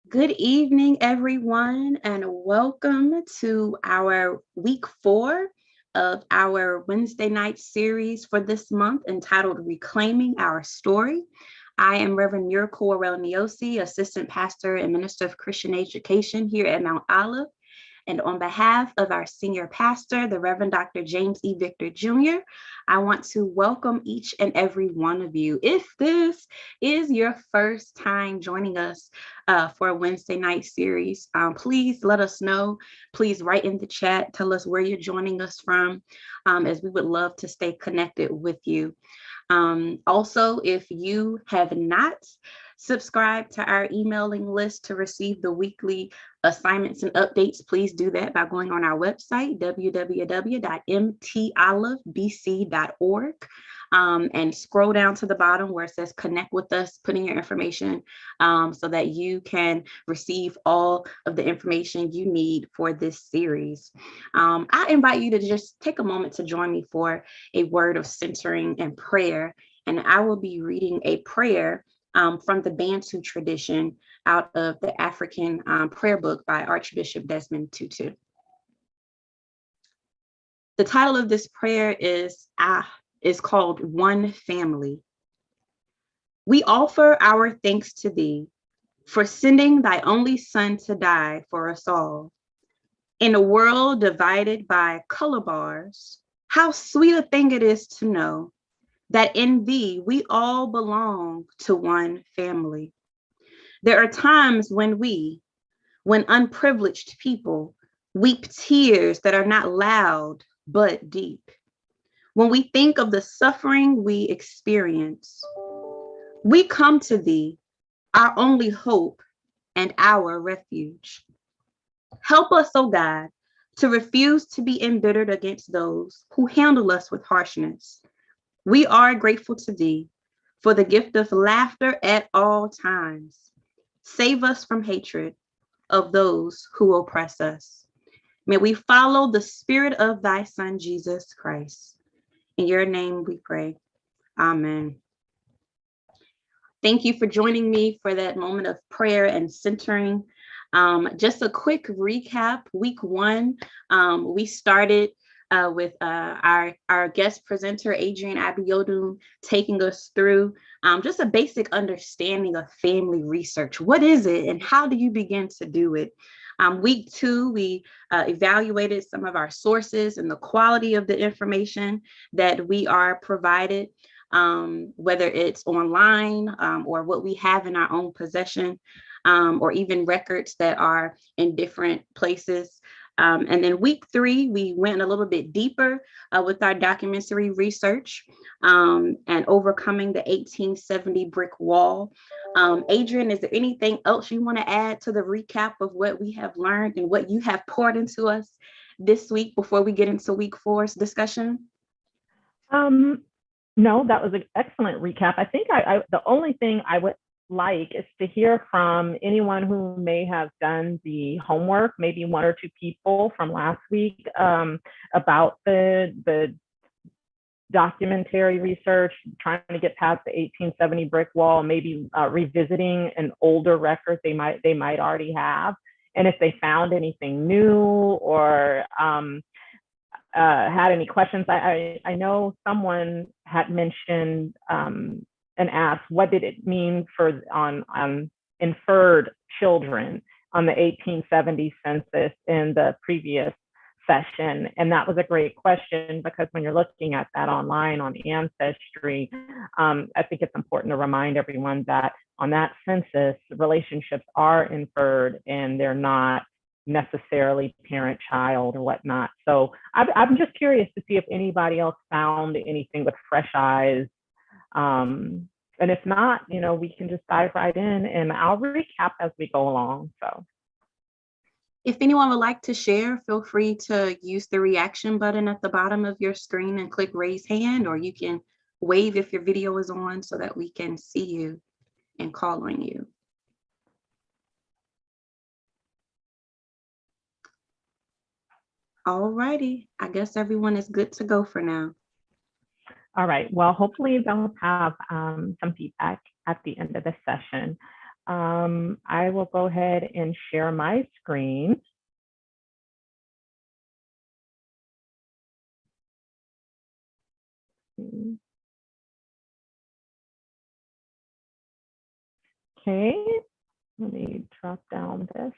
Good evening, everyone, and welcome to our week 4 of our Wednesday night series for this month entitled Reclaiming Our Story. I am Reverend Miracle Niosi, Assistant Pastor and Minister of Christian Education here at Mount Olive. And on behalf of our senior pastor, the Reverend Dr. James E. Victor Jr., I want to welcome each and every one of you. If this is your first time joining us for a Wednesday night series, please let us know. Please write in the chat, tell us where you're joining us from, as we would love to stay connected with you. Also, if you have not subscribed to our emailing list to receive the weekly assignments and updates, please do that by going on our website, www.mtolivebc.org, and scroll down to the bottom where it says connect with us, put in your information so that you can receive all of the information you need for this series. I invite you to just take a moment to join me for a word of centering and prayer. And I will be reading a prayer from the Bantu tradition out of the African prayer book by Archbishop Desmond Tutu. The title of this prayer is called One Family. We offer our thanks to thee for sending thy only son to die for us all. In a world divided by color bars, how sweet a thing it is to know that in thee we all belong to one family. There are times when unprivileged people, weep tears that are not loud but deep. When we think of the suffering we experience, we come to thee, our only hope and our refuge. Help us, O God, to refuse to be embittered against those who handle us with harshness. We are grateful to thee for the gift of laughter at all times. Save us from hatred of those who oppress us. May we follow the spirit of thy Son, Jesus Christ. In your name we pray. Amen. Thank you for joining me for that moment of prayer and centering. Just a quick recap. Week 1, we started with our guest presenter, Adrian Abiodun, taking us through just a basic understanding of family research. What is it and how do you begin to do it? Week 2, we evaluated some of our sources and the quality of the information that we are provided, whether it's online or what we have in our own possession, or even records that are in different places. And then week 3, we went a little bit deeper with our documentary research and overcoming the 1870 brick wall. Adrian, is there anything else you want to add to the recap of what we have learned and what you have poured into us this week before we get into week 4's discussion? No, that was an excellent recap. I think the only thing I would like is to hear from anyone who may have done the homework, maybe 1 or 2 people from last week, about the documentary research, trying to get past the 1870 brick wall, maybe revisiting an older record they might already have, and if they found anything new or had any questions. I know someone had mentioned and asked, what did it mean on inferred children on the 1870 census in the previous session? And that was a great question, because when you're looking at that online on Ancestry, I think it's important to remind everyone that on that census, relationships are inferred and they're not necessarily parent-child or whatnot. So I'm just curious to see if anybody else found anything with fresh eyes. And if not, we can just dive right in and I'll recap as we go along. So if anyone would like to share, feel free to use the reaction button at the bottom of your screen and click raise hand, or you can wave if your video is on so that we can see you and call on you. All righty. I guess everyone is good to go for now. All right. Well, hopefully they'll have some feedback at the end of the session. I will go ahead and share my screen. Okay, let me drop down this.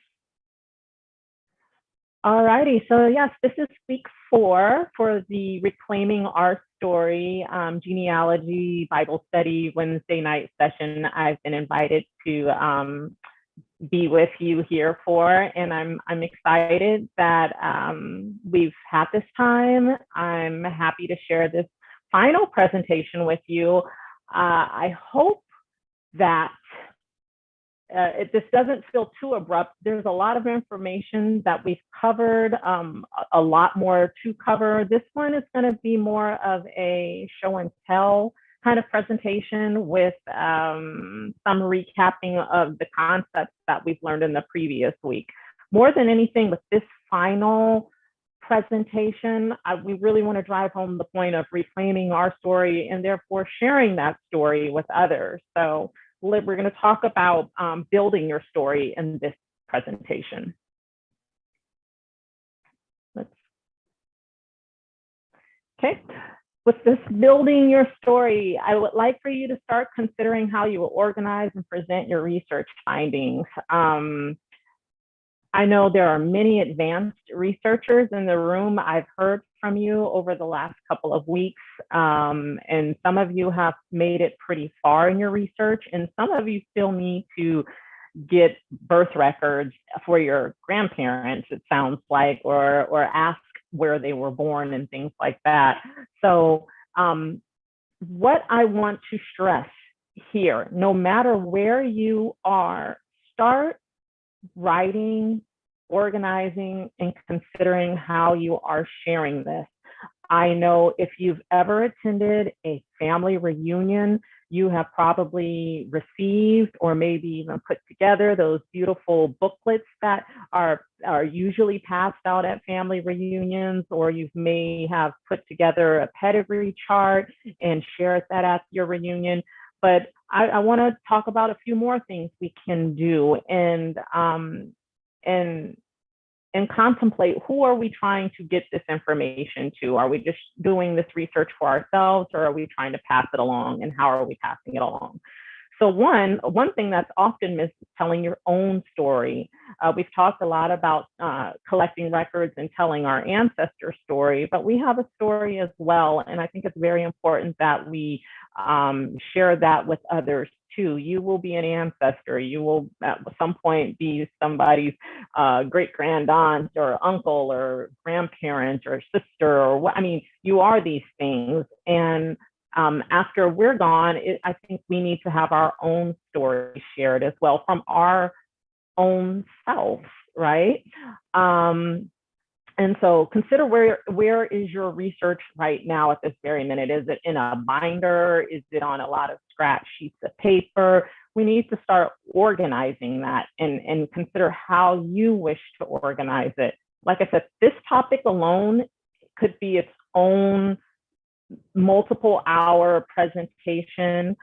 All righty, so yes, this is week 4 for the Reclaiming Our Story Genealogy Bible Study Wednesday night session. I've been invited to be with you here for, and I'm excited that we've had this time. I'm happy to share this final presentation with you. I hope that this doesn't feel too abrupt. There's a lot of information that we've covered, a lot more to cover. This one is going to be more of a show and tell kind of presentation with some recapping of the concepts that we've learned in the previous week. More than anything, with this final presentation, we really want to drive home the point of reclaiming our story and therefore sharing that story with others. So we're going to talk about building your story in this presentation. Okay, with this building your story, I would like for you to start considering how you will organize and present your research findings. I know there are many advanced researchers in the room. I've heard from you over the last couple of weeks, and some of you have made it pretty far in your research, and some of you still need to get birth records for your grandparents, it sounds like, or ask where they were born and things like that. So what I want to stress here, no matter where you are, start writing, organizing, and considering how you are sharing this. I know if you've ever attended a family reunion, you have probably received or maybe even put together those beautiful booklets that are usually passed out at family reunions, or you may have put together a pedigree chart and shared that at your reunion. But I want to talk about a few more things we can do and contemplate, who are we trying to get this information to? Are we just doing this research for ourselves, or are we trying to pass it along, and how are we passing it along? So one thing that's often missed is telling your own story. We've talked a lot about collecting records and telling our ancestor story, but we have a story as well. And I think it's very important that we share that with others too. You will be an ancestor. You will at some point be somebody's great grand aunt or uncle or grandparent or sister, or what. I mean, you are these things. And after we're gone, I think we need to have our own story shared as well from our own selves, right? And so consider where is your research right now at this very minute? Is it in a binder? Is it on a lot of scratch sheets of paper? We need to start organizing that and consider how you wish to organize it. Like I said, this topic alone could be its own multiple hour presentation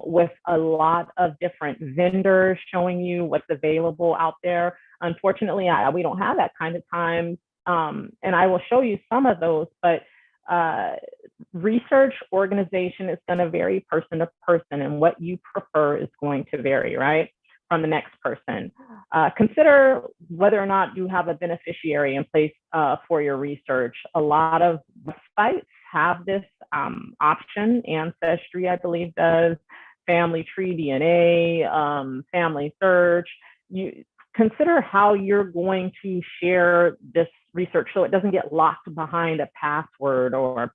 with a lot of different vendors showing you what's available out there. Unfortunately, we don't have that kind of time, and I will show you some of those, but research organization is going to vary person to person, and what you prefer is going to vary, right, from the next person. Consider whether or not you have a beneficiary in place for your research. A lot of websites have this option. Ancestry, I believe, does. Family Tree DNA, Family Search. You consider how you're going to share this research so it doesn't get locked behind a password or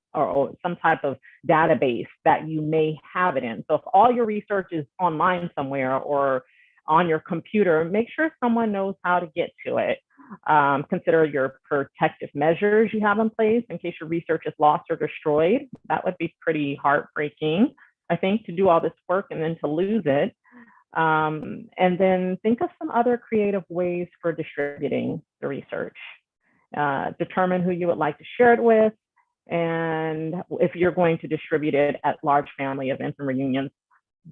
some type of database that you may have it in. So if all your research is online somewhere or on your computer, make sure someone knows how to get to it. Consider your protective measures you have in place in case your research is lost or destroyed. That would be pretty heartbreaking, I think, to do all this work and then to lose it. And then think of some other creative ways for distributing the research. Determine who you would like to share it with, and if you're going to distribute it at large family events and reunions,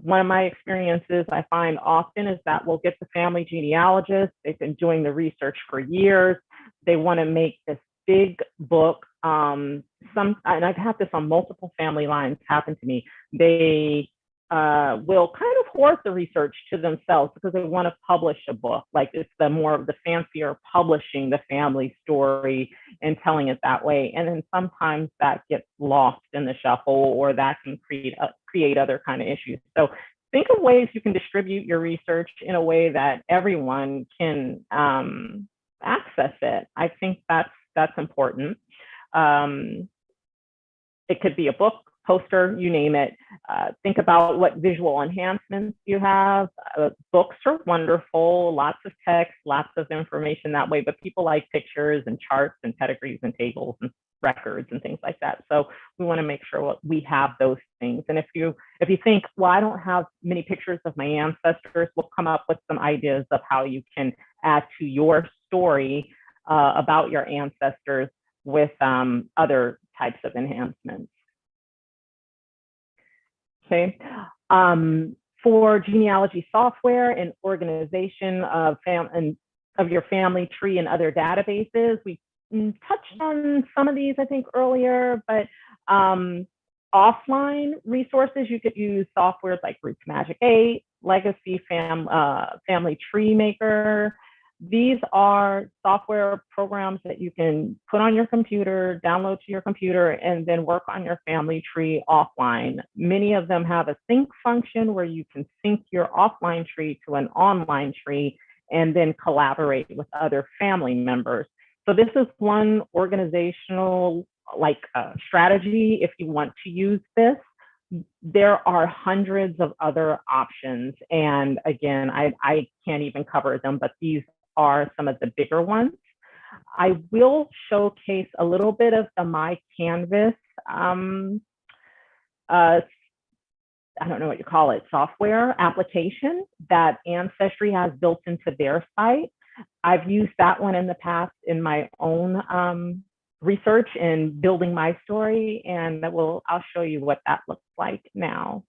one of my experiences I find often is that we'll get the family genealogist. They've been doing the research for years. They want to make this big book. And I've had this on multiple family lines happen to me. They will kind of hoard the research to themselves because they want to publish a book. Like it's the more of the fancier publishing the family story and telling it that way. And then sometimes that gets lost in the shuffle, or that can create other kind of issues. So think of ways you can distribute your research in a way that everyone can access it. I think that's important. It could be a book, poster, you name it. Think about what visual enhancements you have. Books are wonderful, lots of text, lots of information that way, but people like pictures and charts and pedigrees and tables and records and things like that. So we want to make sure we have those things. And if you think, well, I don't have many pictures of my ancestors, we'll come up with some ideas of how you can add to your story about your ancestors with other types of enhancements. Okay. For genealogy software and organization of your family tree and other databases, we touched on some of these, I think, earlier, but offline resources, you could use softwares like Roots Magic 8, Legacy Family Tree Maker. These are software programs that you can put on your computer, download to your computer, and then work on your family tree offline. Many of them have a sync function where you can sync your offline tree to an online tree and then collaborate with other family members. So this is one organizational strategy if you want to use this. There are hundreds of other options. And again, I can't even cover them, but these are some of the bigger ones. I will showcase a little bit of the My Canvas, I don't know what you call it, software application that Ancestry has built into their site. I've used that one in the past in my own research and building my story, and I'll show you what that looks like now.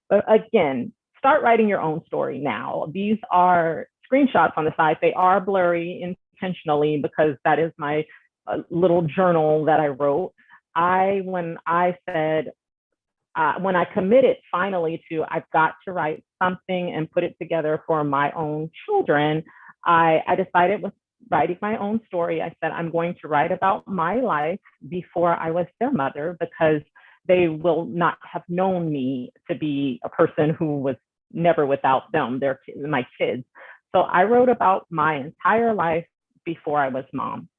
But again, start writing your own story now. These are screenshots on the side. They are blurry intentionally because that is my little journal that I wrote. When I committed finally to, I've got to write something and put it together for my own children, I decided with writing my own story, I said, I'm going to write about my life before I was their mother, because they will not have known me to be a person who was never without them, my kids. So I wrote about my entire life before I was mom.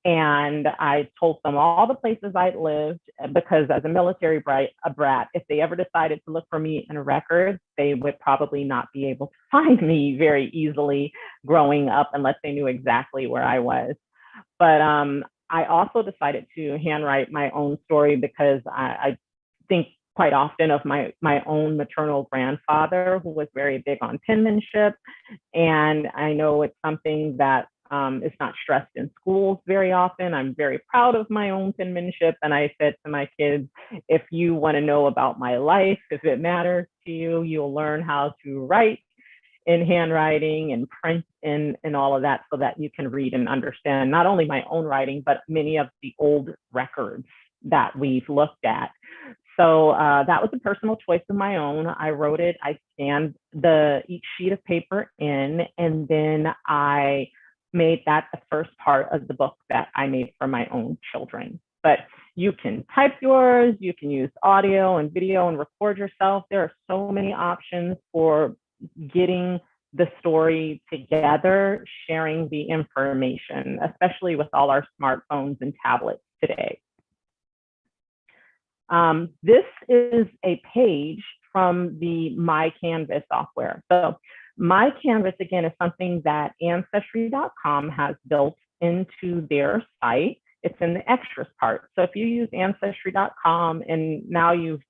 And I told them all the places I'd lived, because as a military brat, if they ever decided to look for me in records, they would probably not be able to find me very easily growing up unless they knew exactly where I was. But I also decided to handwrite my own story because I think quite often of my own maternal grandfather, who was very big on penmanship. And I know it's something that is not stressed in schools very often. I'm very proud of my own penmanship. And I said to my kids, if you want to know about my life, if it matters to you, you'll learn how to write in handwriting and print and all of that, so that you can read and understand not only my own writing, but many of the old records that we've looked at. So that was a personal choice of my own. I wrote it, I scanned each sheet of paper in, and then I made that the first part of the book that I made for my own children. But you can type yours, you can use audio and video and record yourself. There are so many options for getting the story together, sharing the information, especially with all our smartphones and tablets today. This is a page from the My Canvas software. So My Canvas, again, is something that Ancestry.com has built into their site. It's in the extras part. So if you use Ancestry.com and now you've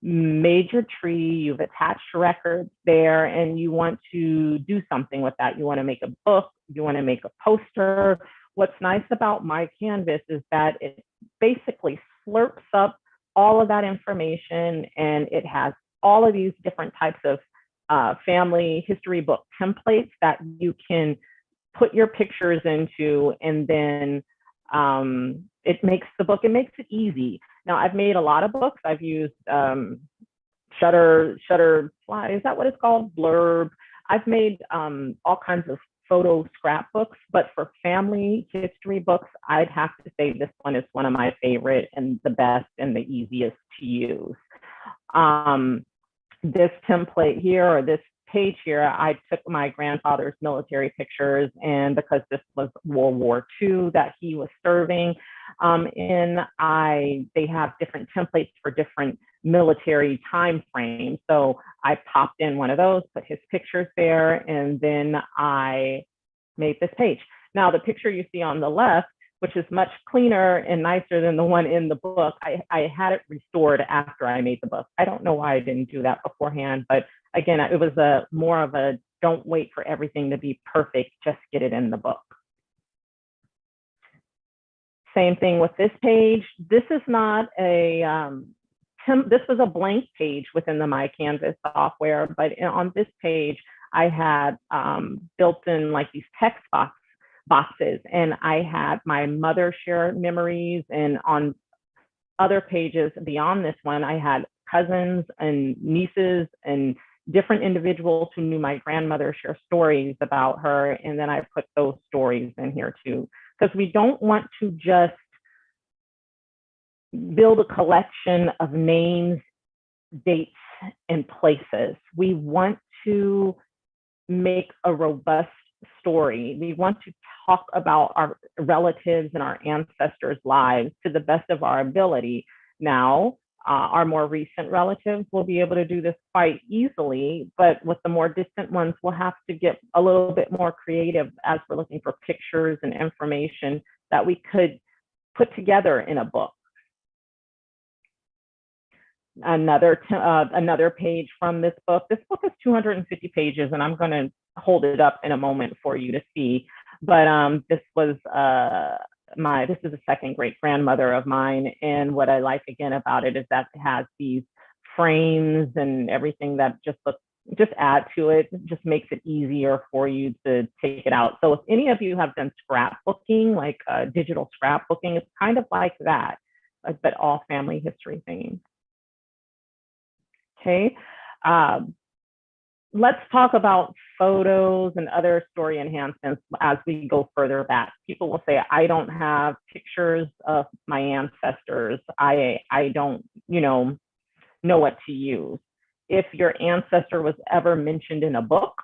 made your tree, you've attached records there, and you want to do something with that, you want to make a book, you want to make a poster. What's nice about My Canvas is that it basically slurps up all of that information, and it has all of these different types of family history book templates that you can put your pictures into, and then it makes it easy. Now, I've made a lot of books. I've used Shutterfly, is that what it's called? Blurb. I've made all kinds of photo scrapbooks, but for family history books, I'd have to say this one is one of my favorite and the best and the easiest to use. This template here, or this page here, I took my grandfather's military pictures, and because this was World War II that he was serving, and they have different templates for different military time frames. So I popped in one of those, put his pictures there, and then I made this page. Now, the picture you see on the left, which is much cleaner and nicer than the one in the book, I had it restored after I made the book. I don't know why I didn't do that beforehand, but again, it was more of a don't wait for everything to be perfect, just get it in the book. Same thing with this page. This is not this was a blank page within the My Canvas software, but on this page, I had built in like these text boxes, and I had my mother share memories, and on other pages beyond this one, I had cousins and nieces and different individuals who knew my grandmother share stories about her, and then I put those stories in here too, because we don't want to just build a collection of names, dates, and places. We want to make a robust story. We want to talk about our relatives and our ancestors' lives to the best of our ability. Now, our more recent relatives will be able to do this quite easily, but with the more distant ones, we'll have to get a little bit more creative as we're looking for pictures and information that we could put together in a book. Another page from this book. This book is 250 pages, and I'm going to hold it up in a moment for you to see. But this was this is a second great grandmother of mine, and what I like again about it is that it has these frames and everything that just add to it, just makes it easier for you to take it out. So if any of you have done scrapbooking, like digital scrapbooking, it's kind of like that, but all family history themed. Okay, let's talk about photos and other story enhancements as we go further back. People will say, I don't have pictures of my ancestors. I don't, know what to use. If your ancestor was ever mentioned in a book,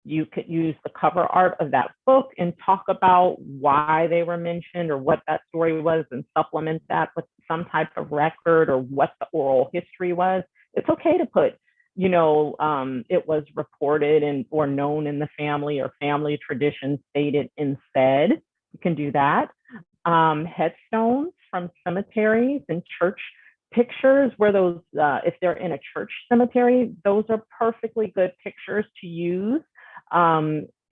you could use the cover art of that book and talk about why they were mentioned or what that story was, and supplement that with some type of record or what the oral history was. It's okay to put, it was reported or known in the family, or family tradition stated instead. You can do that. Headstones from cemeteries and church pictures, where those, if they're in a church cemetery, those are perfectly good pictures to use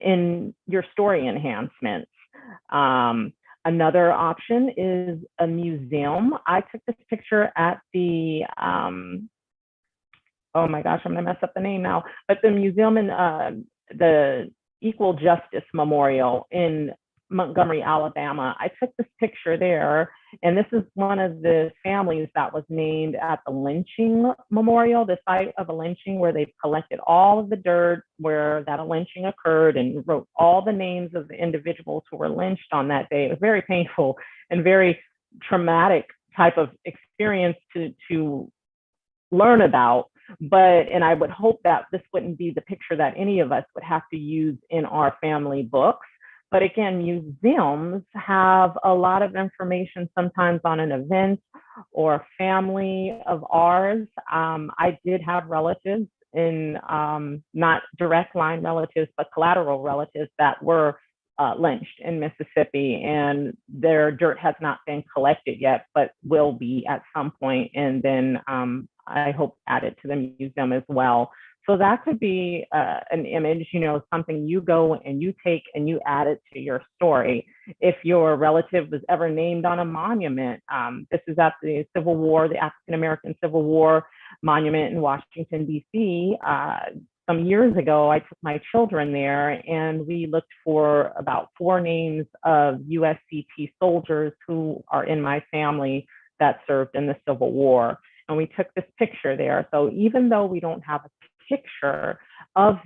in your story enhancements. Another option is a museum. I took this picture at the, oh my gosh, I'm gonna mess up the name now, but the museum in the Equal Justice Memorial in Montgomery, Alabama. I took this picture there, and this is one of the families that was named at the lynching memorial, the site of a lynching where they collected all of the dirt where that lynching occurred and wrote all the names of the individuals who were lynched on that day. It was very painful and very traumatic type of experience to learn about. And I would hope that this wouldn't be the picture that any of us would have to use in our family books. But again, museums have a lot of information sometimes on an event or family of ours. I did have relatives in, not direct line relatives, but collateral relatives that were lynched in Mississippi, and their dirt has not been collected yet, but will be at some point, and then I hope added to the museum as well. So that could be an image, something you go and you take and you add it to your story. If your relative was ever named on a monument, this is at the Civil War, the African American Civil War monument in Washington, D.C. Some years ago, I took my children there and we looked for about 4 names of USCP soldiers who are in my family that served in the Civil War. And we took this picture there. So even though we don't have a picture of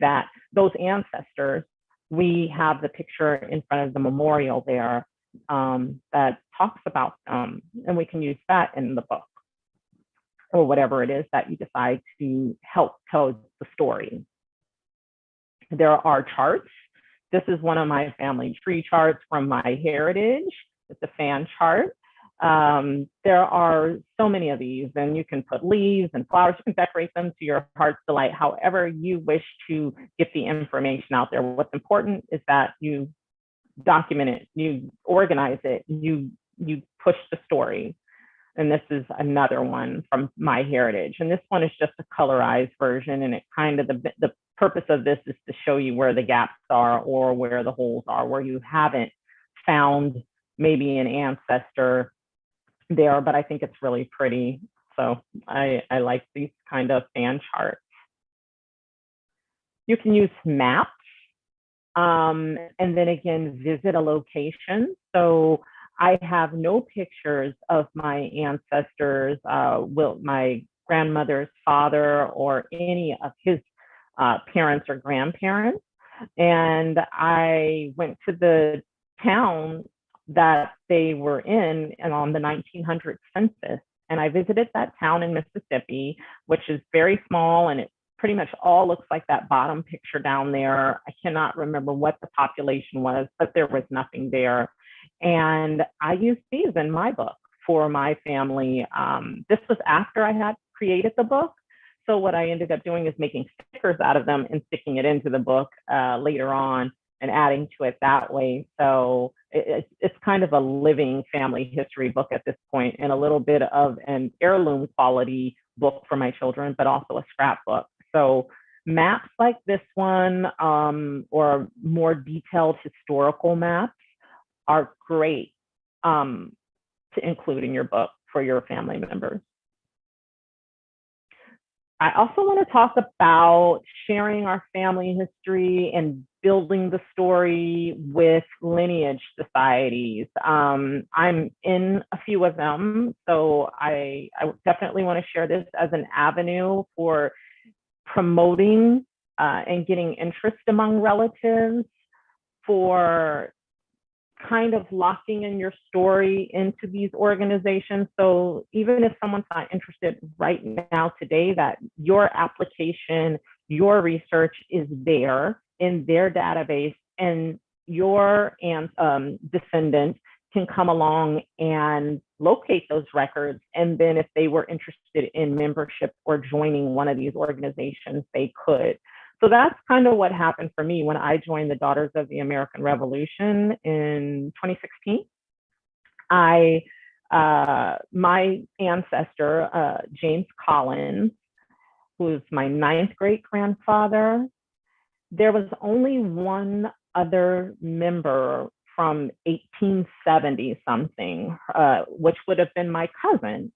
those ancestors, we have the picture in front of the memorial there that talks about them. And we can use that in the book, or whatever it is that you decide to help tell the story. There are charts. This is one of my family tree charts from my heritage. It's a fan chart. There are so many of these, and you can put leaves and flowers. You can decorate them to your heart's delight, however you wish to get the information out there. What's important is that you document it, you organize it, you push the story. And this is another one from my heritage. And this one is just a colorized version. And it kind of, the purpose of this is to show you where the gaps are or where the holes are, where you haven't found maybe an ancestor there, but I think it's really pretty. So I like these kind of fan charts. You can use maps and then again, visit a location. So I have no pictures of my ancestors, my grandmother's father or any of his parents or grandparents. And I went to the town that they were in and on the 1900 census. And I visited that town in Mississippi, which is very small, and it pretty much all looks like that bottom picture down there. I cannot remember what the population was, but there was nothing there. And I used these in my book for my family. This was after I had created the book. So what I ended up doing is making stickers out of them and sticking it into the book later on and adding to it that way. So it's kind of a living family history book at this point, and a little bit of an heirloom quality book for my children, but also a scrapbook. So maps like this one, or more detailed historical maps, are great to include in your book for your family members. I also want to talk about sharing our family history and building the story with lineage societies. I'm in a few of them, so I definitely want to share this as an avenue for promoting and getting interest among relatives, for kind of locking in your story into these organizations. So even if someone's not interested right now today, that your application, your research is there in their database, and your descendant can come along and locate those records. And then if they were interested in membership or joining one of these organizations, they could. So that's kind of what happened for me when I joined the Daughters of the American Revolution in 2016. My ancestor, James Collins, who's my 9th great grandfather, there was only one other member from 1870 something, which would have been my cousin,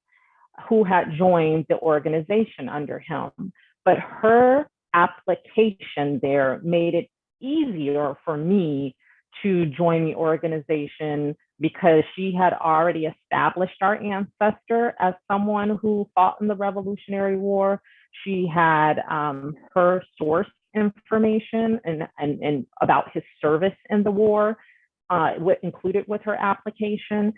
who had joined the organization under him. But her application there made it easier for me to join the organization, because she had already established our ancestor as someone who fought in the Revolutionary War. She had her source information and about his service in the war included with her application.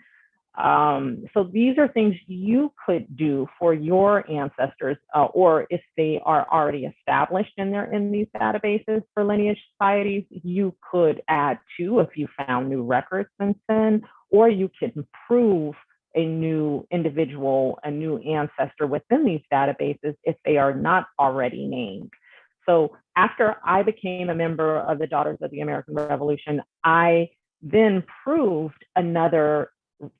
So these are things you could do for your ancestors, or if they are already established and they're in these databases for lineage societies, you could add to if you found new records since then, or you could prove a new individual, a new ancestor within these databases if they are not already named. So after I became a member of the Daughters of the American Revolution, I then proved another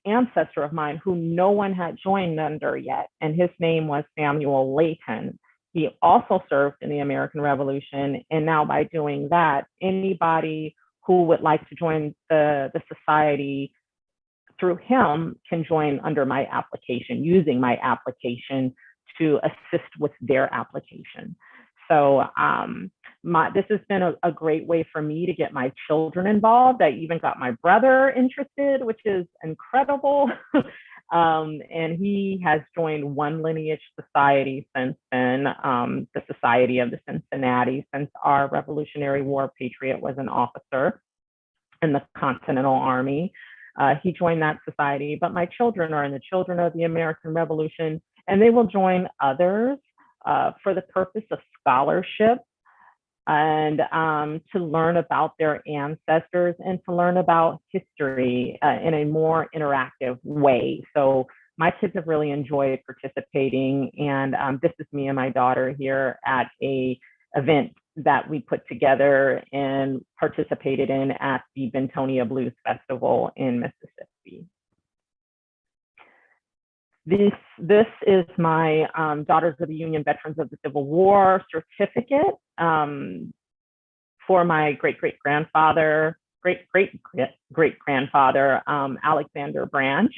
ancestor of mine who no one had joined under yet, and his name was Samuel Layton. He also served in the American Revolution, and now by doing that, anybody who would like to join the society through him can join under my application, using my application to assist with their application. So this has been a great way for me to get my children involved. I even got my brother interested, which is incredible. And he has joined one lineage society since then, the Society of the Cincinnati, since our Revolutionary War patriot was an officer in the Continental Army. He joined that society, but my children are in the Children of the American Revolution, and they will join others for the purpose of scholarship and to learn about their ancestors and to learn about history in a more interactive way. So my kids have really enjoyed participating, and this is me and my daughter here at a event that we put together and participated in at the Bentonia Blues Festival in Mississippi. This is my Daughters of the Union Veterans of the Civil War certificate for my great-great-grandfather, great-great-great-grandfather, Alexander Branch.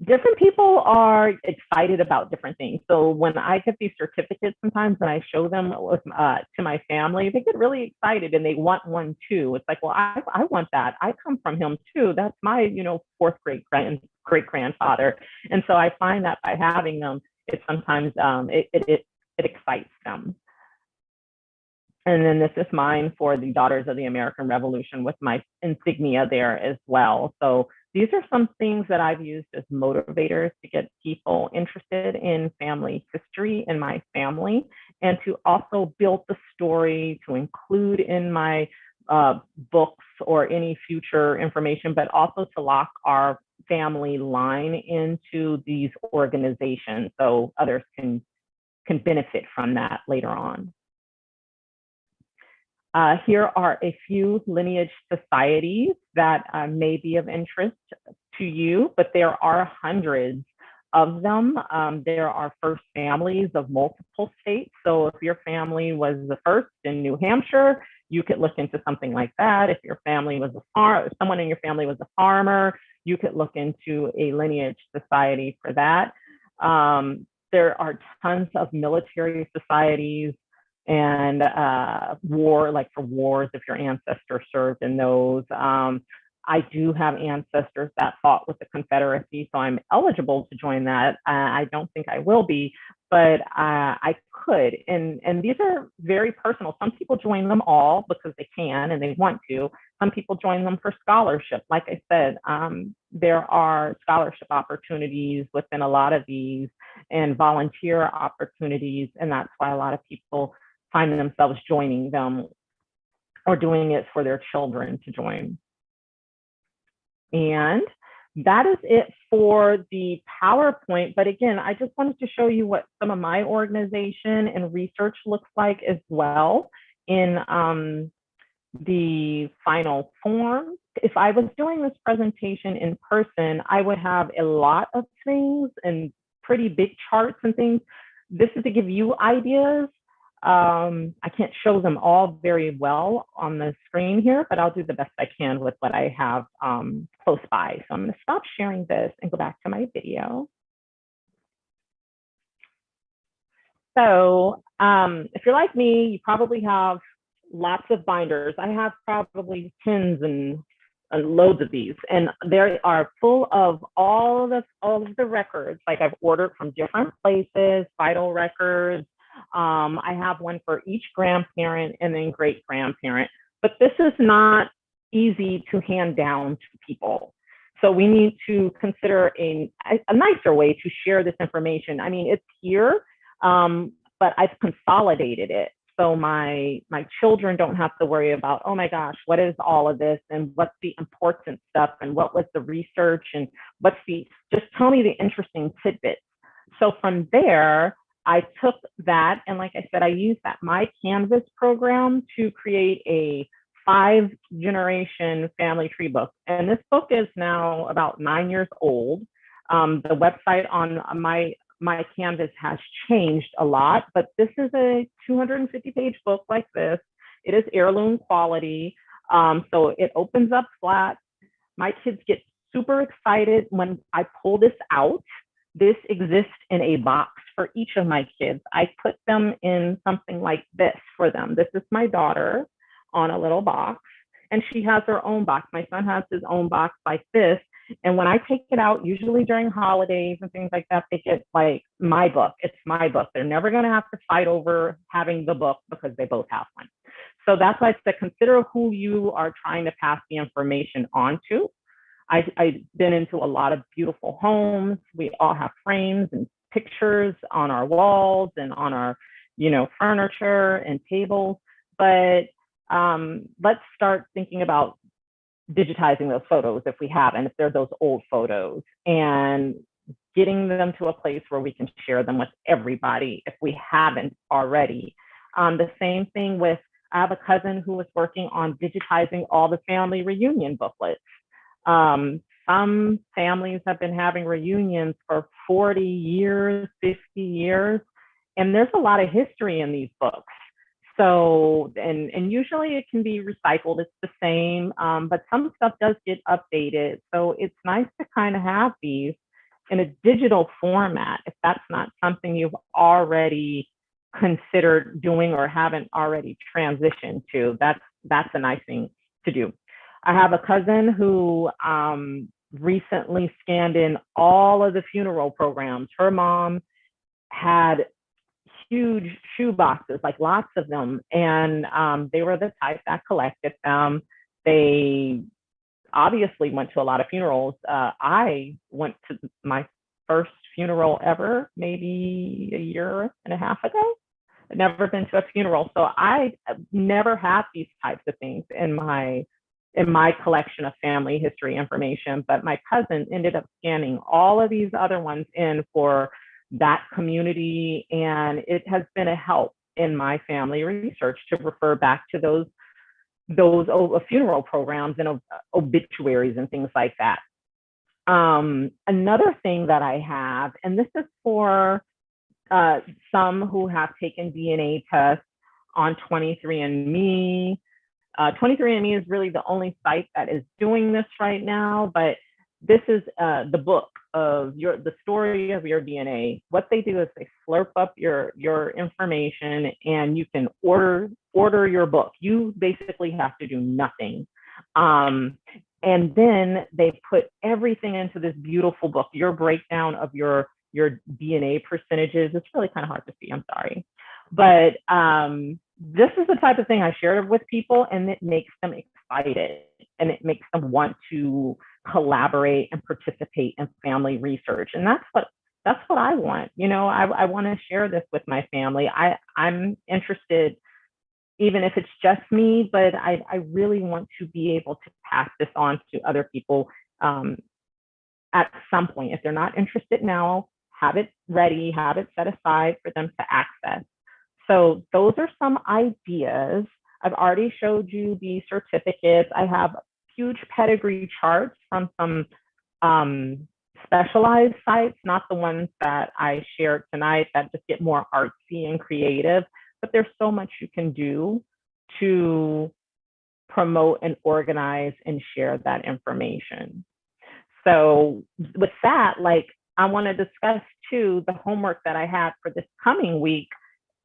Different people are excited about different things. So when I get these certificates sometimes and I show them with, to my family, they get really excited and they want one too. It's like, well, I want that. I come from him too. That's my, fourth great-grandfather. And so I find that by having them, it sometimes it excites them. And then this is mine for the Daughters of the American Revolution with my insignia there as well. So these are some things that I've used as motivators to get people interested in family history in my family, and to also build the story to include in my books or any future information, but also to lock our family line into these organizations so others can benefit from that later on. Here are a few lineage societies that may be of interest to you, but there are hundreds of them. There are first families of multiple states. So if your family was the first in New Hampshire, you could look into something like that. If your family was someone in your family was a farmer, you could look into a lineage society for that. There are tons of military societies and like for wars, if your ancestor served in those. I do have ancestors that fought with the Confederacy, so I'm eligible to join that. I don't think I will be, but I could. And these are very personal. Some people join them all because they can and they want to. Some people join them for scholarship. Like I said, there are scholarship opportunities within a lot of these and volunteer opportunities. And that's why a lot of people find themselves joining them or doing it for their children to join. And that is it for the PowerPoint. But again, I just wanted to show you what some of my organization and research looks like as well in the final form. If I was doing this presentation in person, I would have a lot of things and pretty big charts and things. This is to give you ideas. I can't show them all very well on the screen here, but I'll do the best I can with what I have close by. So I'm going to stop sharing this and go back to my video. So if you're like me, you probably have lots of binders. I have probably tens and loads of these, and they are full of all of the records. Like I've ordered from different places, vital records. I have one for each grandparent and then great grandparent, but this is not easy to hand down to people. So we need to consider a nicer way to share this information. I mean, it's here, but I've consolidated it. So my children don't have to worry about, oh my gosh, what is all of this? And what's the important stuff? And what was the research? And just tell me the interesting tidbits. So from there, I took that, and like I said, I used that My Canvas program to create a 5-generation family tree book. And this book is now about 9 years old. The website on my Canvas has changed a lot, but this is a 250-page book like this. It is heirloom quality. So it opens up flat. My kids get super excited when I pull this out. This exists in a box for each of my kids. I put them in something like this for them. This is my daughter on a little box, and she has her own box. My son has his own box like this. And when I take it out, usually during holidays and things like that, they get like my book. It's my book. They're never going to have to fight over having the book because they both have one. So that's why it's to consider who you are trying to pass the information on to. I've been into a lot of beautiful homes. We all have frames and pictures on our walls and on our, furniture and tables. But let's start thinking about digitizing those photos if we haven't, if they're those old photos, and getting them to a place where we can share them with everybody if we haven't already. The same thing with, I have a cousin who was working on digitizing all the family reunion booklets. Some families have been having reunions for 40 years, 50 years, and there's a lot of history in these books. So, and usually it can be recycled, it's the same, but some stuff does get updated. So it's nice to kind of have these in a digital format, if that's not something you've already considered doing or haven't already transitioned to. That's a nice thing to do. I have a cousin who recently scanned in all of the funeral programs. Her mom had huge shoe boxes, like lots of them, and they were the type that collected them. They obviously went to a lot of funerals. I went to my first funeral ever, maybe a year and a half ago. I've never been to a funeral, so I never had these types of things in my collection of family history information. But my cousin ended up scanning all of these other ones in for that community, and it has been a help in my family research to refer back to those funeral programs and obituaries and things like that. Another thing that I have, and this is for some who have taken DNA tests on 23andMe. 23andMe is really the only site that is doing this right now, but this is the book of the story of your DNA. What they do is they slurp up your information, and you can order your book. You basically have to do nothing. And then they put everything into this beautiful book, your breakdown of your DNA percentages. It's really kind of hard to see, I'm sorry. But this is the type of thing I share with people, and it makes them excited, and it makes them want to collaborate and participate in family research. And that's what I want. I want to share this with my family. I'm interested, even if it's just me, but I really want to be able to pass this on to other people at some point. If they're not interested now, have it ready, have it set aside for them to access. So those are some ideas. I've already showed you the certificates. I have huge pedigree charts from some specialized sites, not the ones that I shared tonight that just get more artsy and creative, but there's so much you can do to promote and organize and share that information. So with that, I want to discuss too the homework that I have for this coming week.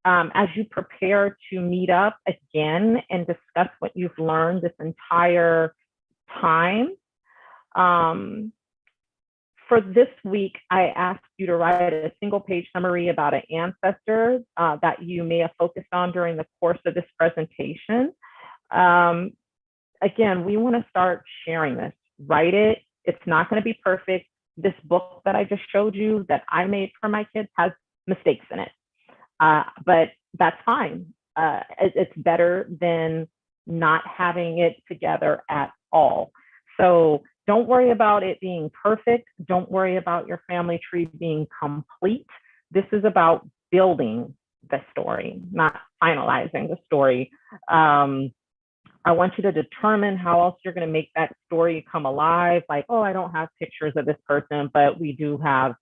As you prepare to meet up again and discuss what you've learned this entire time. For this week, I asked you to write a single-page summary about an ancestor that you may have focused on during the course of this presentation. Again, we want to start sharing this. Write it. It's not going to be perfect. This book that I just showed you that I made for my kids has mistakes in it. But that's fine. It's better than not having it together at all. So don't worry about it being perfect. Don't worry about your family tree being complete. This is about building the story, not finalizing the story. I want you to determine how else you're going to make that story come alive. Like, oh, I don't have pictures of this person, but we do have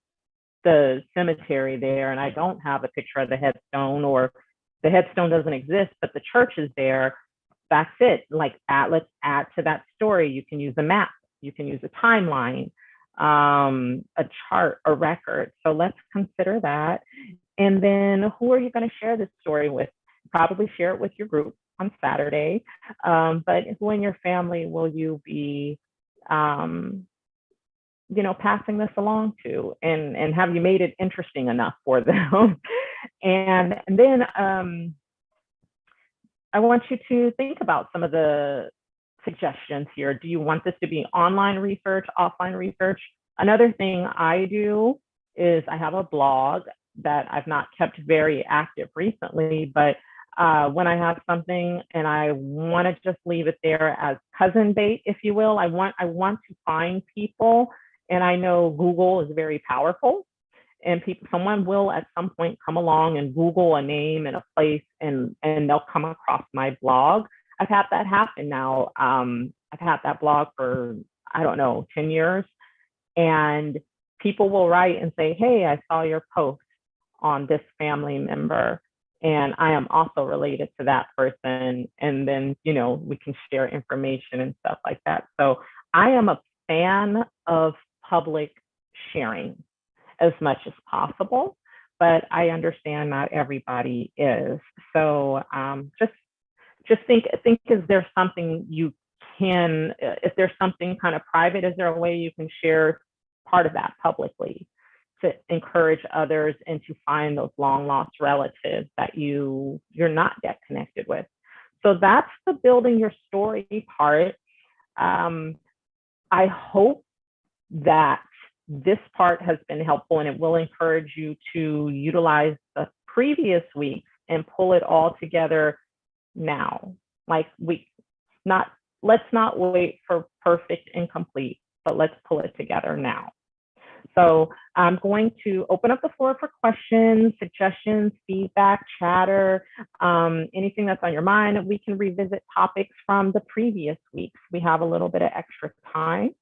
the cemetery there, and I don't have a picture of the headstone, or the headstone doesn't exist, but the church is there. That's it. Like, let's add to that story. You can use a map. You can use a timeline, a chart, a record. So let's consider that. And then who are you going to share this story with? Probably share it with your group on Saturday. But who in your family will you be, passing this along to? And have you made it interesting enough for them? And then I want you to think about some of the suggestions here. Do you want this to be online research, offline research? Another thing I do is I have a blog that I've not kept very active recently, but when I have something and I want to just leave it there as cousin bait, if you will, I want to find people, and I know Google is very powerful, and someone will at some point come along and Google a name and a place, and they'll come across my blog. I've had that happen now. I've had that blog for, I don't know, 10 years. And people will write and say, hey, I saw your post on this family member, and I am also related to that person. And then, we can share information and stuff like that. So I am a fan of public sharing as much as possible, but I understand not everybody is. So just think, is there something if there's something kind of private, is there a way you can share part of that publicly to encourage others and to find those long lost relatives that you're not yet connected with? So that's the building your story part. I hope that this part has been helpful, and it will encourage you to utilize the previous weeks and pull it all together now. Like, let's not wait for perfect and complete, but let's pull it together now. So I'm going to open up the floor for questions, suggestions, feedback, chatter, anything that's on your mind. We can revisit topics from the previous weeks. We have a little bit of extra time,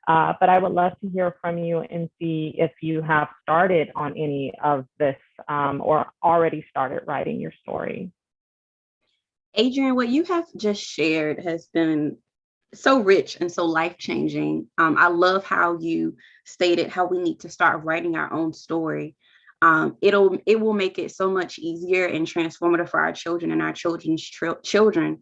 but I would love to hear from you and see if you have started on any of this or already started writing your story. Adrienne, what you have just shared has been so rich and so life-changing. I love how you stated how we need to start writing our own story. It will make it so much easier and transformative for our children and our children's children.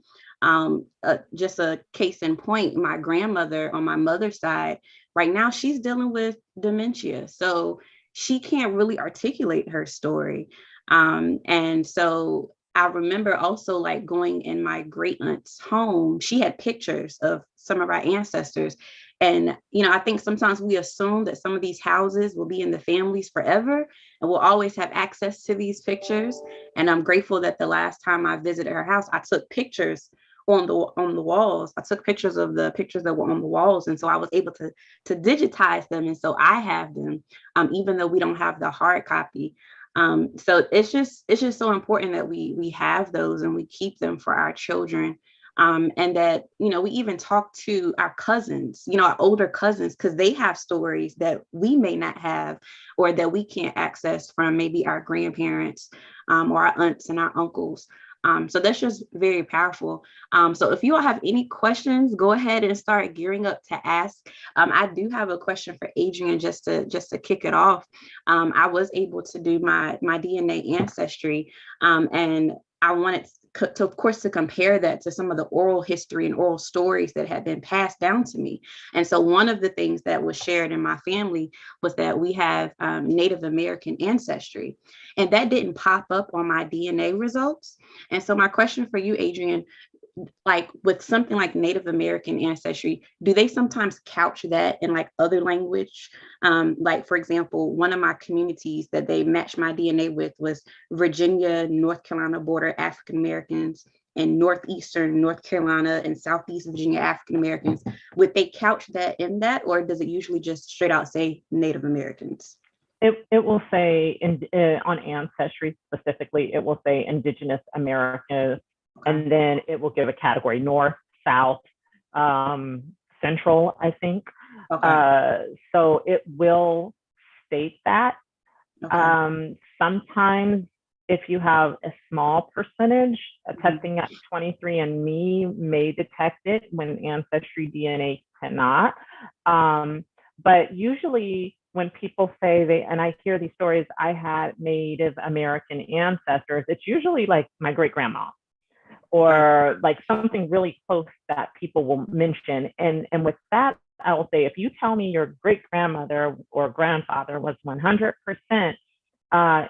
Just a case in point, my grandmother on my mother's side, right now she's dealing with dementia, so she can't really articulate her story. And so I remember also like going in my great aunt's home. She had pictures of some of our ancestors. And, I think sometimes we assume that some of these houses will be in the families forever and we'll always have access to these pictures. And I'm grateful that the last time I visited her house, I took pictures on the walls. I took pictures of the pictures that were on the walls. And so I was able to digitize them. And so I have them, even though we don't have the hard copy. So it's just so important that we have those and we keep them for our children. And that, we even talk to our cousins, our older cousins, because they have stories that we may not have or that we can't access from maybe our grandparents or our aunts and our uncles. So that's just very powerful. So if you all have any questions, go ahead and start gearing up to ask. I do have a question for Adrienne just to kick it off. I was able to do my DNA ancestry, and I wanted to, of course, to compare that to some of the oral history and oral stories that had been passed down to me. And so one of the things that was shared in my family was that we have Native American ancestry, and that didn't pop up on my DNA results. And so my question for you, Adrienne, like with something like Native American ancestry, do they sometimes couch that in like other language? Like, for example, one of my communities that they matched my DNA with was Virginia, North Carolina border African Americans, and Northeastern North Carolina and Southeast Virginia African Americans. Would they couch that in that, or does it usually just straight out say Native Americans? It will say on Ancestry specifically, it will say Indigenous Americas, and then it will give a category: North, South, Central, I think. So it will state that. Sometimes if you have a small percentage, testing at 23andMe may detect it when Ancestry DNA cannot. But usually when people say and I hear these stories, I had Native American ancestors, it's usually like my great grandma or like something really close that people will mention. And with that, I will say, if you tell me your great grandmother or grandfather was 100%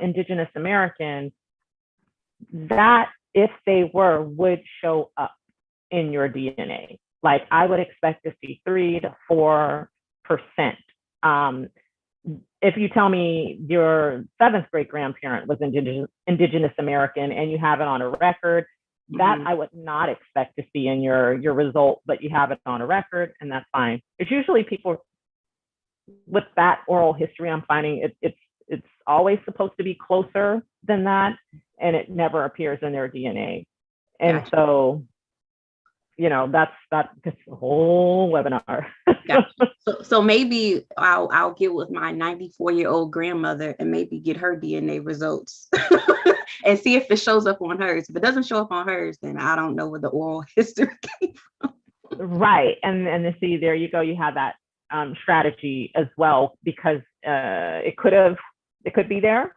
Indigenous American, that if they were would show up in your DNA. Like I would expect to see 3 to 4%. If you tell me your 7th great grandparent was Indigenous American and you have it on a record, that I would not expect to see in your result, but you have it on a record, and that's fine. It's usually people with that oral history. I'm finding it's always supposed to be closer than that, and it never appears in their DNA. And so, that's the whole webinar. So maybe I'll get with my 94-year-old grandmother and maybe get her DNA results and see if it shows up on hers. If it doesn't show up on hers, then I don't know where the oral history came from. Right. And see, there you go. You have that strategy as well, because it could be there.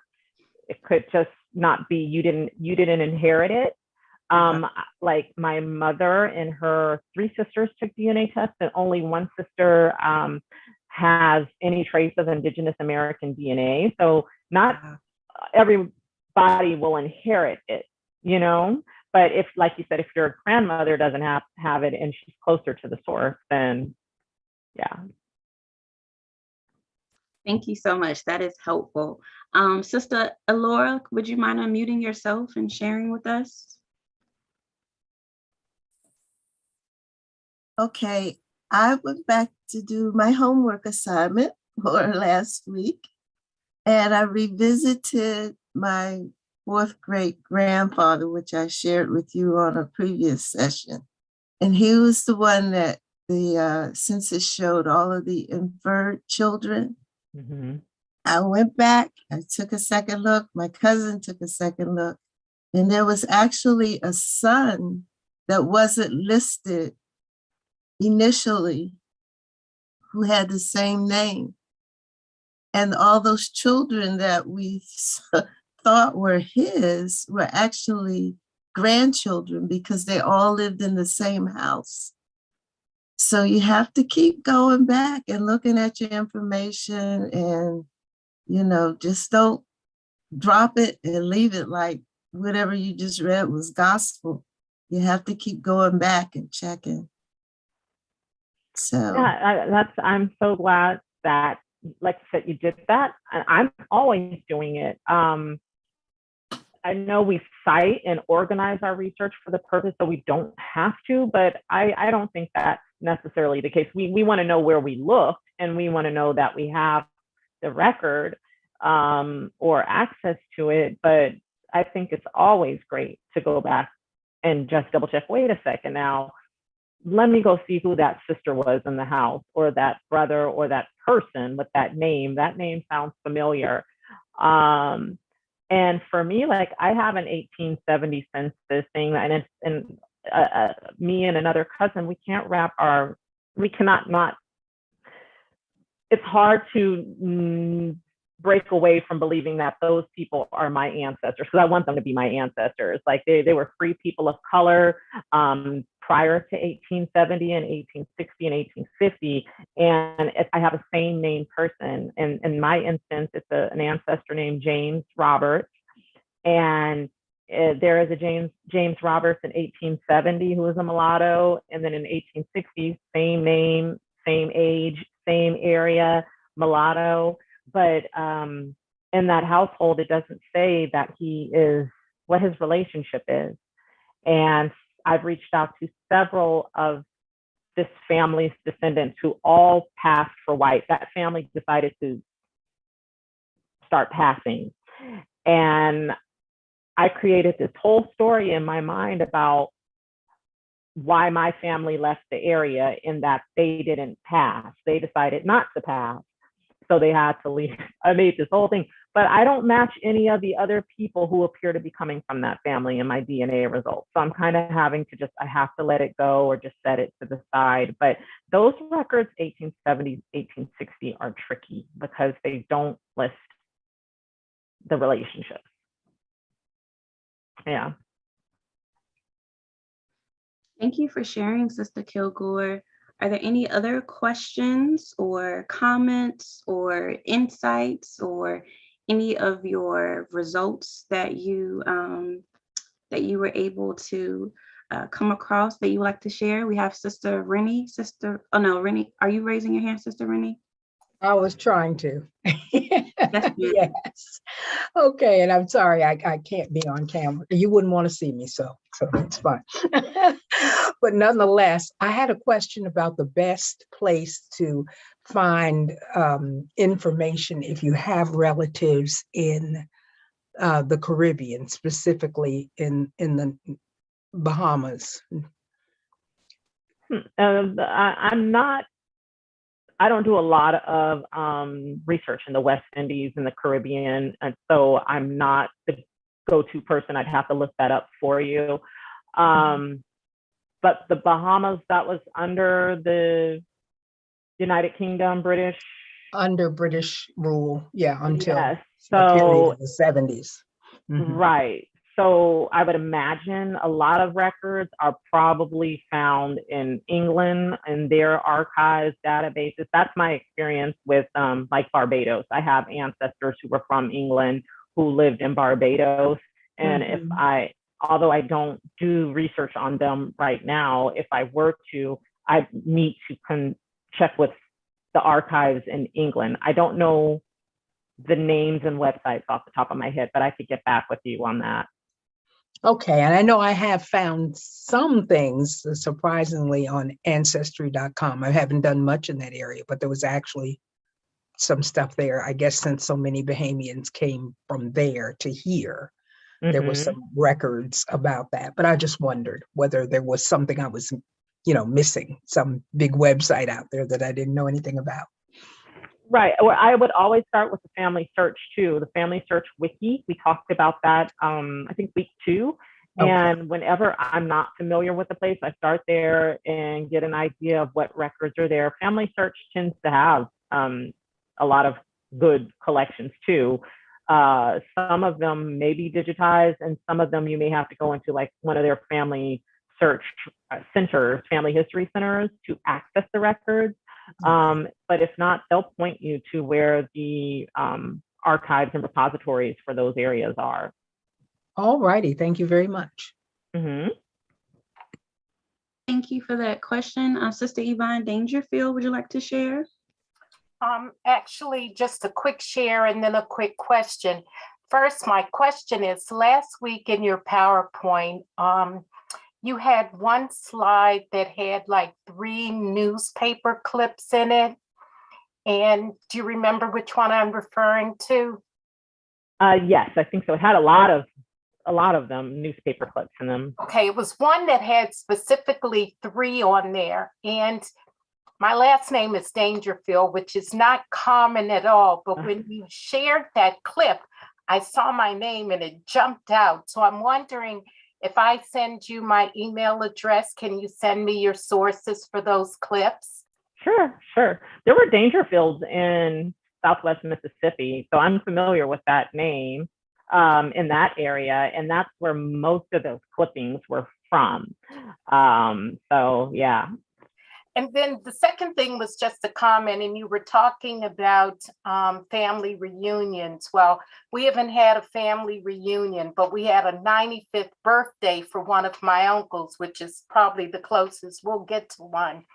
It could just not be, you didn't inherit it. Like my mother and her 3 sisters took DNA tests, and only one sister has any trace of Indigenous American DNA. So not everybody will inherit it, but if, like you said, if your grandmother doesn't have it and she's closer to the source, then yeah. Thank you so much. That is helpful. Sister Alora, would you mind unmuting yourself and sharing with us? Okay, I went back to do my homework assignment for last week, and I revisited my 4th great grandfather, which I shared with you on a previous session. And he was the one that the census showed all of the inferred children. I went back, I took a second look, my cousin took a second look, and there was actually a son that wasn't listed initially who had the same name. And all those children that we thought were his were actually grandchildren, because they all lived in the same house. So you have to keep going back and looking at your information, and just don't drop it and leave it like whatever you just read was gospel. You have to keep going back and checking. So yeah, I'm so glad that, like you said, you did that. And I'm always doing it. I know we cite and organize our research for the purpose that we don't have to, but I don't think that's necessarily the case. We want to know where we looked, and we want to know that we have the record or access to it. But I think it's always great to go back and just double check. Wait a second now. Let me go see who that sister was in the house, or that brother, or that person with that name. That name sounds familiar. And for me, like I have an 1870 census thing, and me and another cousin, we cannot not. It's hard to break away from believing that those people are my ancestors, because I want them to be my ancestors. Like they were free people of color prior to 1870 and 1860 and 1850. And I have a same name person. And in my instance, it's an ancestor named James Roberts. And there is a James Roberts in 1870 who was a mulatto. And then in 1860, same name, same age, same area, mulatto. But in that household, it doesn't say that he is, what his relationship is. And I've reached out to several of this family's descendants who all passed for white. That family decided to start passing. And I created this whole story in my mind about why my family left the area, in that they didn't pass. They decided not to pass. So they had to leave. I made this whole thing, but I don't match any of the other people who appear to be coming from that family in my DNA results. So I'm kind of having to I have to let it go or just set it to the side. But those records, 1870, 1860, are tricky because they don't list the relationships. Yeah. Thank you for sharing, Sister Kilgore. Are there any other questions or comments or insights or any of your results that you were able to come across that you would like to share? We have Sister Rennie. Rennie, are you raising your hand, Sister Rennie? I was trying to. Yes. Yes. Okay, and I'm sorry I can't be on camera. You wouldn't want to see me, so it's fine. But nonetheless, I had a question about the best place to find information if you have relatives in the Caribbean, specifically in the Bahamas. I don't do a lot of research in the West Indies and the Caribbean, and so I'm not the go-to person. I'd have to look that up for you. But the Bahamas, that was under the United Kingdom, British? Under British rule, yeah, until yes. the period of the 70s. Right. So I would imagine a lot of records are probably found in England and their archives, databases. That's my experience with like Barbados. I have ancestors who were from England who lived in Barbados. And although I don't do research on them right now, if I were to, I need to check with the archives in England. I don't know the names and websites off the top of my head, but I could get back with you on that. Okay, and I know I have found some things, surprisingly, on Ancestry.com. I haven't done much in that area, but there was actually some stuff there. I guess since so many Bahamians came from there to here, there were some records about that. But I just wondered whether there was something I was, missing, some big website out there that I didn't know anything about. Right. Or I would always start with the family search too. The family search wiki. We talked about that, I think week 2. Okay. And whenever I'm not familiar with the place, I start there and get an idea of what records are there. Family search tends to have a lot of good collections too. Some of them may be digitized, and some of them you may have to go into like one of their family search centers, family history centers, to access the records. But if not, they'll point you to where the archives and repositories for those areas are. All righty. Thank you very much. Thank you for that question. Sister Yvonne Dangerfield, would you like to share? Actually, just a quick share and then a quick question. First, my question is, last week in your PowerPoint, you had one slide that had like 3 newspaper clips in it. And do you remember which one I'm referring to? Yes, I think so. It had a lot of them, newspaper clips in them. Okay, it was one that had specifically 3 on there. And my last name is Dangerfield, which is not common at all. But when you shared that clip, I saw my name and it jumped out. So I'm wondering, if I send you my email address, can you send me your sources for those clips? Sure. There were Dangerfields in Southwest Mississippi, so I'm familiar with that name in that area, and that's where most of those clippings were from. So yeah. And then the second thing was just a comment, and you were talking about family reunions. Well, we haven't had a family reunion, but we had a 95th birthday for one of my uncles, which is probably the closest we'll get to one.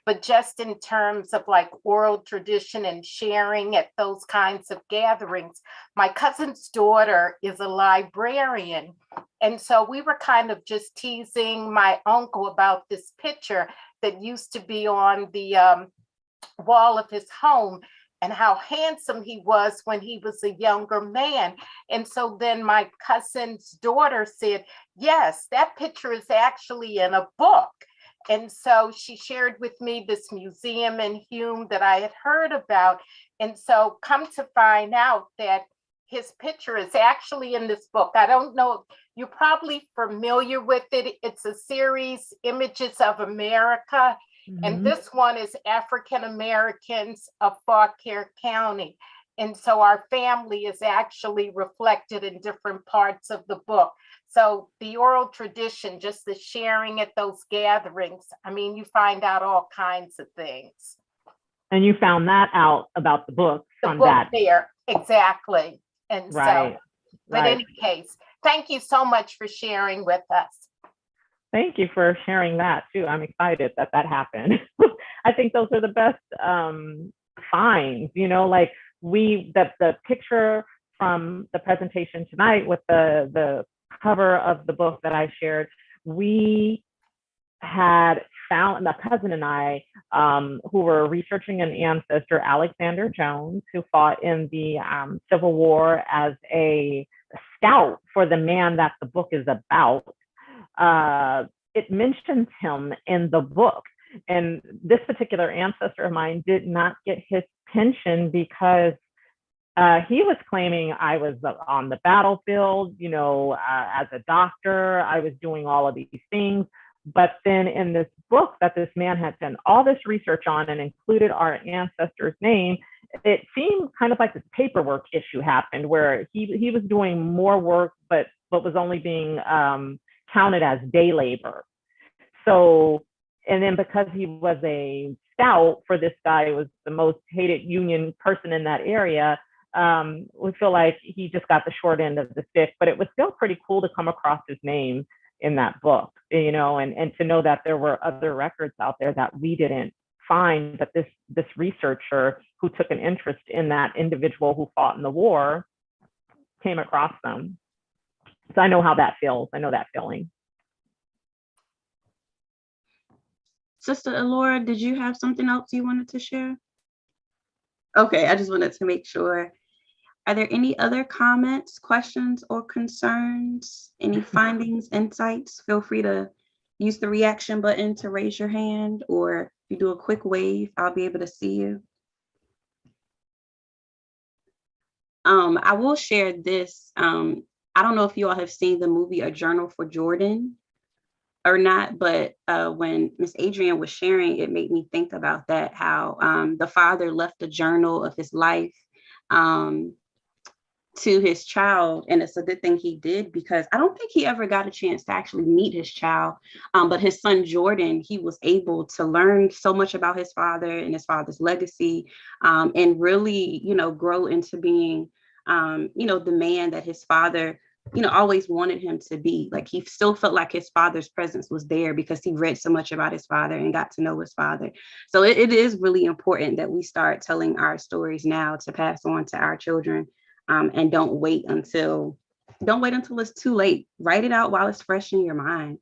But just in terms of like oral tradition and sharing at those kinds of gatherings, my cousin's daughter is a librarian. And so we were kind of just teasing my uncle about this picture that used to be on the wall of his home and how handsome he was when he was a younger man. And so then my cousin's daughter said, yes, that picture is actually in a book. And so she shared with me this museum in Hume that I had heard about. And so come to find out that his picture is actually in this book. I don't know, you're probably familiar with it. It's a series, Images of America. And this one is African Americans of Fauquier County. And so our family is actually reflected in different parts of the book. So the oral tradition, just the sharing at those gatherings, I mean, you find out all kinds of things. And you found that out about the book from that. There, exactly. And right. So, but in any case, thank you so much for sharing with us. Thank you for sharing that too. I'm excited that that happened. I think those are the best finds, you know, like the picture from the presentation tonight with the cover of the book that I shared, we had found, my cousin and I, who were researching an ancestor, Alexander Jones, who fought in the Civil War as a scout for the man that the book is about. It mentions him in the book. And this particular ancestor of mine did not get his pension because he was claiming I was on the battlefield, you know, as a doctor, I was doing all of these things. But then in this book that this man had done all this research on and included our ancestor's name, it seemed kind of like this paperwork issue happened where he was doing more work, but was only being counted as day labor. So, and then because he was a scout for this guy who was the most hated Union person in that area, we feel like he just got the short end of the stick, but it was still pretty cool to come across his name in that book, you know, and to know that there were other records out there that we didn't find, but this researcher who took an interest in that individual who fought in the war came across them. So I know how that feels. I know that feeling. Sister Elora, did you have something else you wanted to share? Okay, I just wanted to make sure. Are there any other comments, questions, or concerns? Any findings, insights? Feel free to use the reaction button to raise your hand, or if you do a quick wave, I'll be able to see you. I will share this. I don't know if you all have seen the movie A Journal for Jordan or not, but when Miss Adrienne was sharing, it made me think about that, how the father left a journal of his life to his child. And it's a good thing he did, because I don't think he ever got a chance to actually meet his child. But his son, Jordan, he was able to learn so much about his father and his father's legacy, and really, you know, grow into being, you know, the man that his father, you know, always wanted him to be. Like, he still felt like his father's presence was there because he read so much about his father and got to know his father. So it is really important that we start telling our stories now to pass on to our children. And don't wait until it's too late. Write it out while it's fresh in your mind.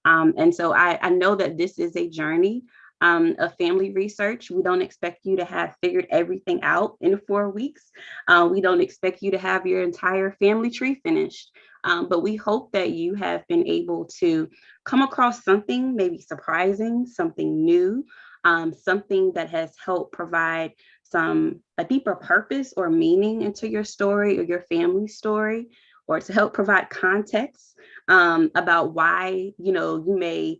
And so I know that this is a journey of family research. We don't expect you to have figured everything out in 4 weeks. We don't expect you to have your entire family tree finished. But we hope that you have been able to come across something maybe surprising, something new, something that has helped provide a deeper purpose or meaning into your story or your family story, or to help provide context about why, you know, you may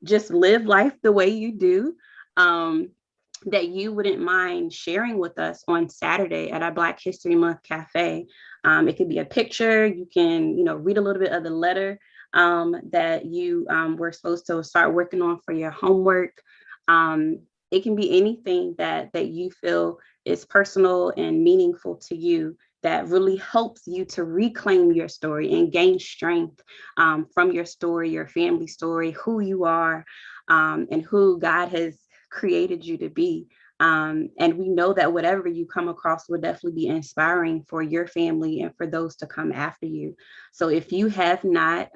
just live life the way you do, that you wouldn't mind sharing with us on Saturday at our Black History Month Cafe. It could be a picture. You can, you know, read a little bit of the letter that you were supposed to start working on for your homework. It can be anything that you feel is personal and meaningful to you, that really helps you to reclaim your story and gain strength from your story, your family story, who you are, and who God has created you to be. And we know that whatever you come across will definitely be inspiring for your family and for those to come after you. So if you have not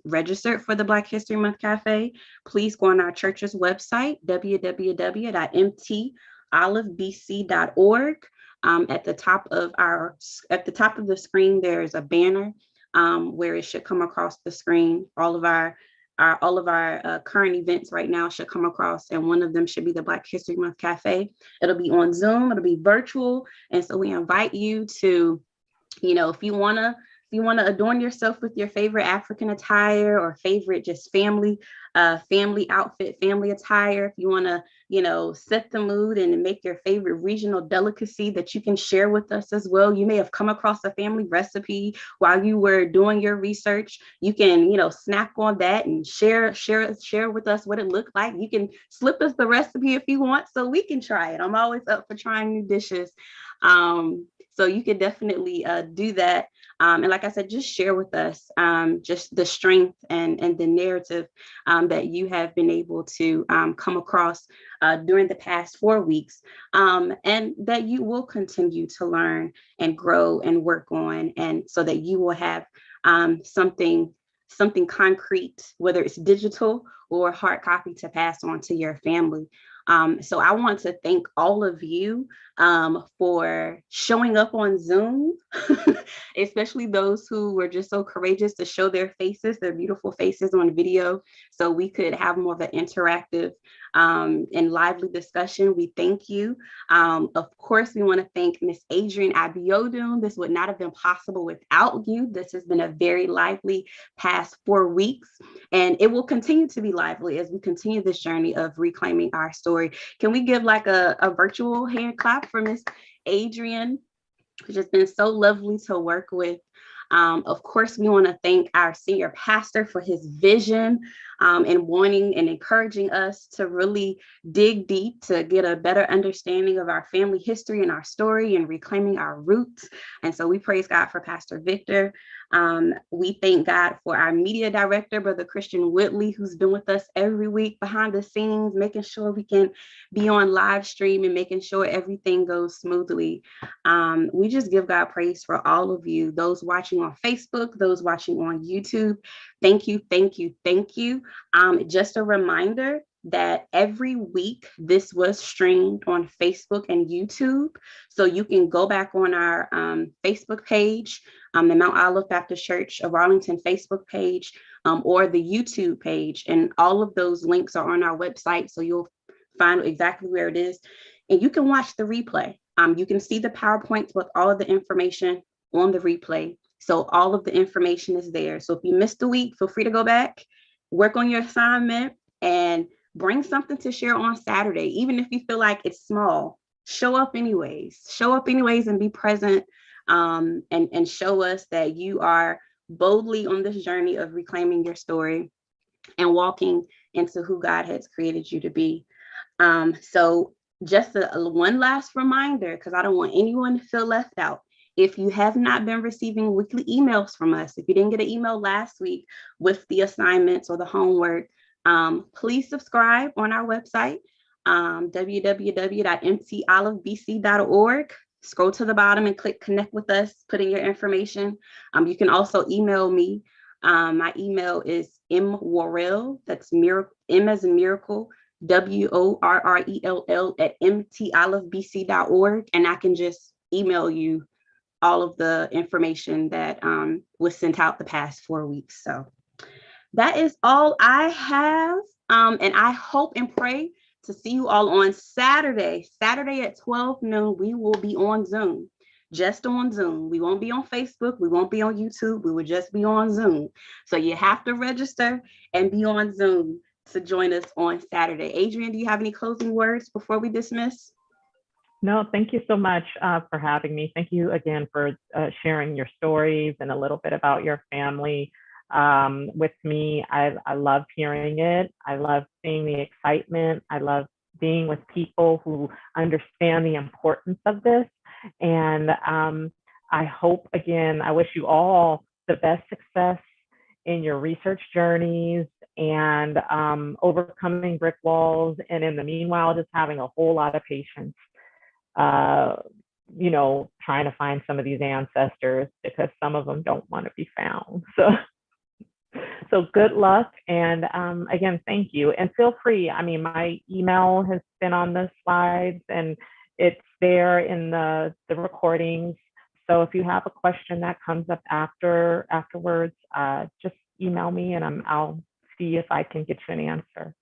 registered for the Black History Month Cafe, please go on our church's website, www.mt untitled.olivebc.org. At the top of the screen, there's a banner where it should come across the screen. All of our current events right now should come across, and one of them should be the Black History Month Cafe. It'll be on Zoom, it'll be virtual. And so we invite you to, if you want to adorn yourself with your favorite African attire or favorite just family outfit, family attire, if you want to, set the mood and make your favorite regional delicacy that you can share with us as well. You may have come across a family recipe while you were doing your research. You can, snack on that and share with us what it looked like. You can slip us the recipe if you want so we can try it. I'm always up for trying new dishes. So you could definitely do that. And like I said, just share with us just the strength and the narrative that you have been able to come across during the past 4 weeks, and that you will continue to learn and grow and work on, and so that you will have something concrete, whether it's digital or hard copy, to pass on to your family. So I want to thank all of you for showing up on Zoom, especially those who were just so courageous to show their beautiful faces on video, so we could have more of an interactive and lively discussion. We thank you. Of course, we want to thank Miss Adrienne Abiodun. This would not have been possible without you. This has been a very lively past 4 weeks, and it will continue to be lively as we continue this journey of reclaiming our story. Can we give like a virtual hand clap for Miss Adrienne, which has been so lovely to work with? Of course, we want to thank our senior pastor for his vision and wanting and encouraging us to really dig deep to get a better understanding of our family history and our story and reclaiming our roots. And so we praise God for Pastor Victor. We thank God for our media director, Brother Christian Whitley, who's been with us every week behind the scenes, making sure we can be on live stream and making sure everything goes smoothly. We just give God praise for all of you, those watching on Facebook, those watching on YouTube. Thank you, thank you, thank you. Just a reminder that every week this was streamed on Facebook and YouTube. So you can go back on our Facebook page, the Mount Olive Baptist Church of Arlington Facebook page, or the YouTube page. And all of those links are on our website. So you'll find exactly where it is. And you can watch the replay. You can see the PowerPoints with all of the information on the replay. So all of the information is there. So if you missed a week, feel free to go back, work on your assignment, and bring something to share on Saturday. Even if you feel like it's small, show up anyways and be present, and show us that you are boldly on this journey of reclaiming your story and walking into who God has created you to be. So just one last reminder, because I don't want anyone to feel left out. If you have not been receiving weekly emails from us, if you didn't get an email last week with the assignments or the homework, please subscribe on our website, www.mtolivebc.org. Scroll to the bottom and click connect with us, put in your information. You can also email me. My email is mworrell, that's miracle, M as in miracle, WORRELL at mtolivebc.org. And I can just email you all of the information that was sent out the past 4 weeks. So that is all I have. And I hope and pray to see you all on Saturday at 12 noon. We will be on Zoom, just on Zoom. We won't be on Facebook. We won't be on YouTube. We will just be on Zoom. So you have to register and be on Zoom to join us on Saturday. Adrienne, do you have any closing words before we dismiss? No, thank you so much for having me. Thank you again for sharing your stories and a little bit about your family with me. I love hearing it. I love seeing the excitement. I love being with people who understand the importance of this. And I hope, again, I wish you all the best success in your research journeys and overcoming brick walls. And in the meanwhile, just having a whole lot of patience, trying to find some of these ancestors, because some of them don't want to be found. So good luck. And again, thank you. And feel free. I mean, my email has been on the slides and it's there in the recordings. So if you have a question that comes up afterwards, just email me and I'll see if I can get you an answer.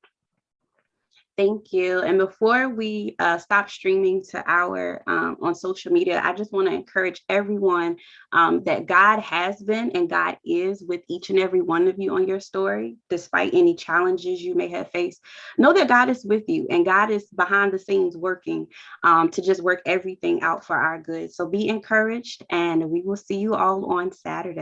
Thank you. And before we stop streaming to our on social media, I just want to encourage everyone that God has been and God is with each and every one of you on your story, despite any challenges you may have faced. Know that God is with you and God is behind the scenes working to just work everything out for our good. So be encouraged and we will see you all on Saturday.